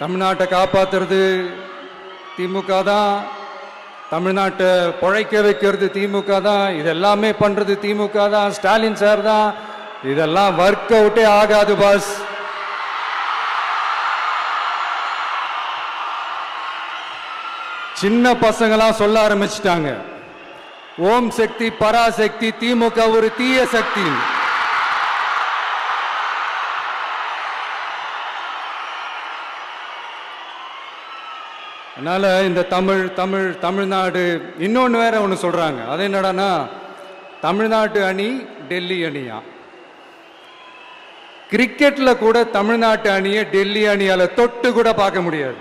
தமிழ்நாட்டை காப்பாத்துறது திமுக தான், தமிழ்நாட்டை பொழைக்க வைக்கிறது திமுக தான், இதெல்லாமே பண்றது திமுக தான், ஸ்டாலின் சார் தான். இதெல்லாம் ஒர்க் அவுட்டே ஆகாது பாஸ். சின்ன பசங்களாம் சொல்ல ஆரம்பிச்சிட்டாங்க, ஓம் சக்தி பராசக்தி, திமுக ஒரு தீய சக்தி. அதனால இந்த தமிழ்நாடு இன்னொன்று வேற ஒன்று சொல்றாங்க. அது என்னடான்னா, தமிழ்நாட்டு அணி டெல்லி அணியா. கிரிக்கெட்ல கூட தமிழ்நாட்டு அணியை டெல்லி அணியால தொட்டு கூட பார்க்க முடியாது.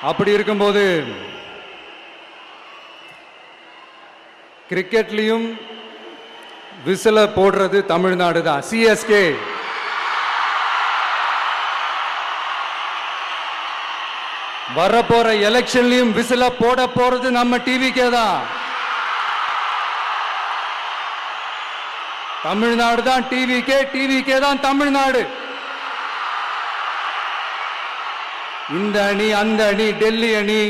அப்படி இருக்கும்போது கிரிக்கெட்லயும் விசில போடுறது தமிழ்நாடு தான், சிஎஸ்கே. வரப்போற எலெக்ஷன்லயும் விசில போட போறது நம்ம டிவிக்கே தான். தமிழ்நாடு தான் டிவிக்கே, டிவிக்கே தான் தமிழ்நாடு. இந்த அணி அந்த அணி டெல்லி அணி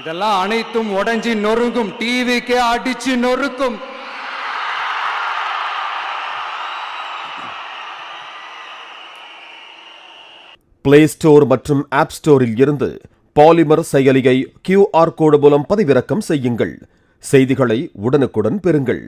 இதெல்லாம் அனைத்தும் உடைஞ்சி நொறுங்கும், டிவிக்கே அடிச்சு நொறுக்கும். பிளே ஸ்டோர் மற்றும் ஆப் ஸ்டோரில் இருந்து பாலிமர் செயலியை QR கோடு மூலம் பதிவிறக்கம் செய்யுங்கள். செய்திகளை உடனுக்குடன் பெறுங்கள்.